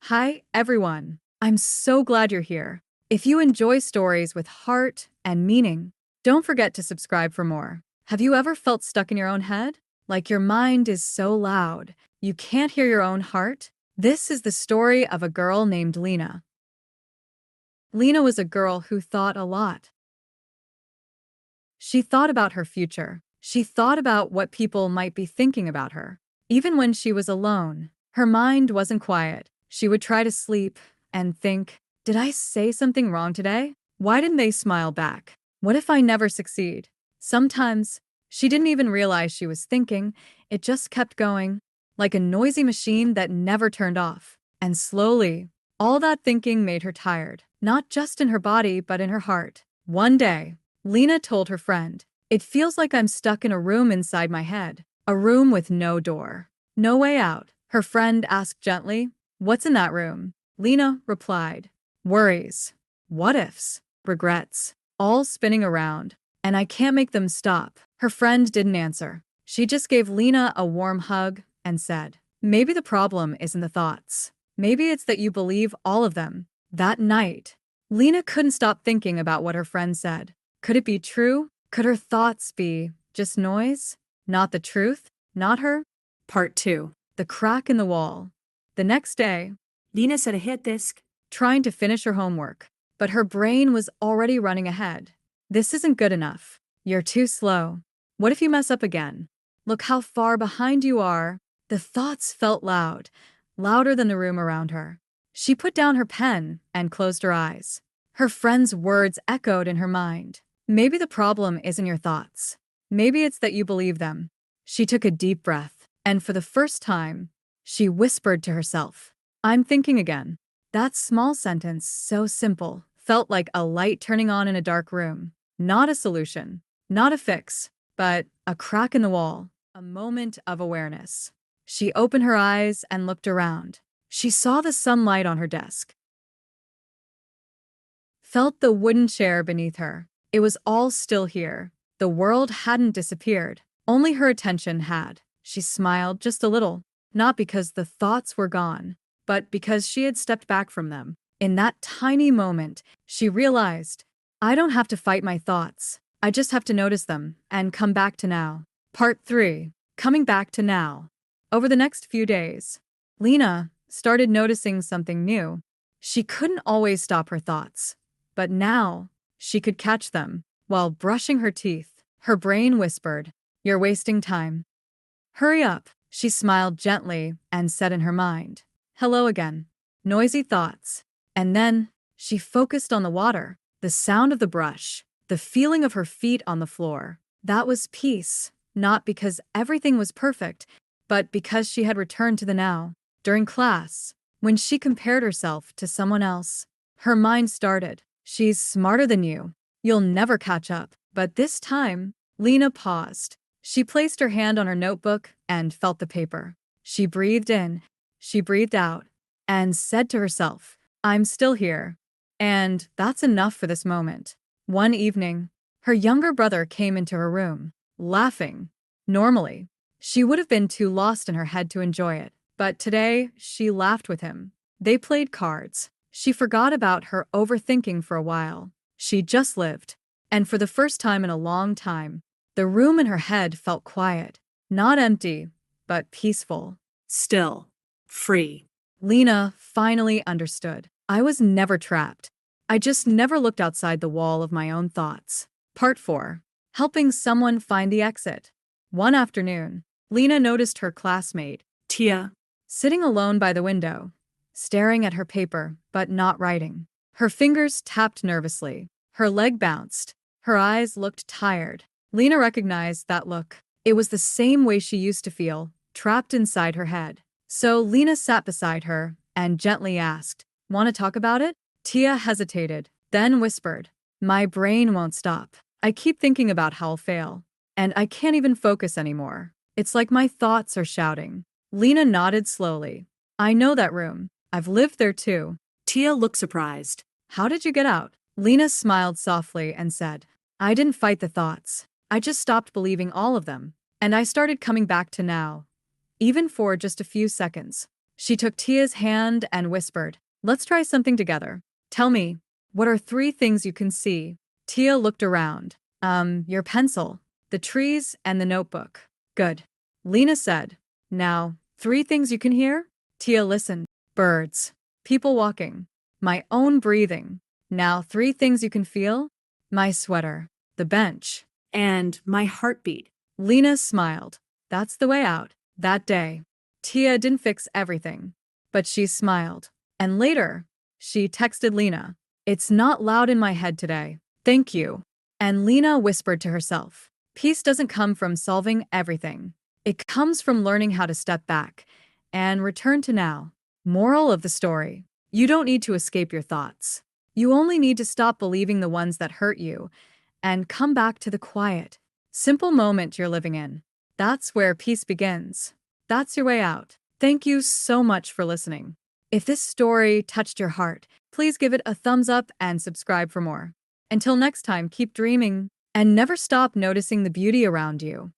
Hi, everyone. I'm so glad you're here. If you enjoy stories with heart and meaning, don't forget to subscribe for more. Have you ever felt stuck in your own head? Like your mind is so loud, you can't hear your own heart? This is the story of a girl named Lena. Lena was a girl who thought a lot. She thought about her future. She thought about what people might be thinking about her. Even when she was alone, her mind wasn't quiet. She would try to sleep and think, did I say something wrong today? Why didn't they smile back? What if I never succeed? Sometimes, she didn't even realize she was thinking. It just kept going, like a noisy machine that never turned off. And slowly, all that thinking made her tired, not just in her body, but in her heart. One day, Lena told her friend, "It feels like I'm stuck in a room inside my head, a room with no door, no way out." Her friend asked gently, "What's in that room?" Lena replied, "Worries, what ifs, regrets, all spinning around, and I can't make them stop." Her friend didn't answer. She just gave Lena a warm hug and said, "Maybe the problem isn't the thoughts. Maybe it's that you believe all of them." That night, Lena couldn't stop thinking about what her friend said. Could it be true? Could her thoughts be just noise? Not the truth? Not her? Part 2. The crack in the wall. The next day, Lena said a hit disk. trying to finish her homework, but her brain was already running ahead. This isn't good enough. You're too slow. What if you mess up again? Look how far behind you are. The thoughts felt loud, louder than the room around her. She put down her pen and closed her eyes. Her friend's words echoed in her mind. Maybe the problem isn't your thoughts. Maybe it's that you believe them. She took a deep breath, and for the first time, she whispered to herself, "I'm thinking again." That small sentence, so simple, felt like a light turning on in a dark room. Not a solution, not a fix, but a crack in the wall, a moment of awareness. She opened her eyes and looked around. She saw the sunlight on her desk, felt the wooden chair beneath her. It was all still here. The world hadn't disappeared. Only her attention had. She smiled just a little, not because the thoughts were gone, but because she had stepped back from them. In that tiny moment, she realized, I don't have to fight my thoughts. I just have to notice them and come back to now. Part 3. Coming back to now. Over the next few days, Lena started noticing something new. She couldn't always stop her thoughts, but now she could catch them. While brushing her teeth, her brain whispered, "You're wasting time. Hurry up." She smiled gently and said in her mind, "Hello again." Noisy thoughts. And then she focused on the water, the sound of the brush, the feeling of her feet on the floor. That was peace, not because everything was perfect, but because she had returned to the now. During class, when she compared herself to someone else, her mind started, "She's smarter than you. You'll never catch up." But this time, Lena paused. She placed her hand on her notebook and felt the paper. She breathed in, she breathed out, and said to herself, "I'm still here. And that's enough for this moment." One evening, her younger brother came into her room, laughing. Normally, she would have been too lost in her head to enjoy it, but today she laughed with him. They played cards. She forgot about her overthinking for a while. She just lived. And for the first time in a long time, the room in her head felt quiet, not empty, but peaceful. Still. Free. Lena finally understood. I was never trapped. I just never looked outside the wall of my own thoughts. Part 4. Helping someone find the exit. One afternoon, Lena noticed her classmate, Tia. sitting alone by the window, staring at her paper, but not writing. Her fingers tapped nervously. Her leg bounced. Her eyes looked tired. Lena recognized that look. It was the same way she used to feel, trapped inside her head. So Lena sat beside her and gently asked, "Want to talk about it?" Tia hesitated, then whispered, "My brain won't stop. I keep thinking about how I'll fail, and I can't even focus anymore. It's like my thoughts are shouting." Lena nodded slowly. "I know that room. I've lived there too." Tia looked surprised. "How did you get out?" Lena smiled softly and said, "I didn't fight the thoughts. I just stopped believing all of them. And I started coming back to now. Even for just a few seconds." She took Tia's hand and whispered, "Let's try something together. Tell me, what are 3 things you can see?" Tia looked around. Your pencil, the trees, and the notebook." "Good." Lena said. "Now, 3 things you can hear?" Tia listened. "Birds. People walking. My own breathing." "Now, 3 things you can feel?" "My sweater. The bench." And my heartbeat. Lena smiled. That's the way out. That day, Tia didn't fix everything, but she smiled. And later, she texted Lena, "It's not loud in my head today. Thank you." And Lena whispered to herself, "Peace doesn't come from solving everything. It comes from learning how to step back and return to now." Moral of the story: you don't need to escape your thoughts. You only need to stop believing the ones that hurt you and come back to the quiet, simple moment you're living in. That's where peace begins. That's your way out. Thank you so much for listening. If this story touched your heart, please give it a thumbs up and subscribe for more. Until next time, keep dreaming and never stop noticing the beauty around you.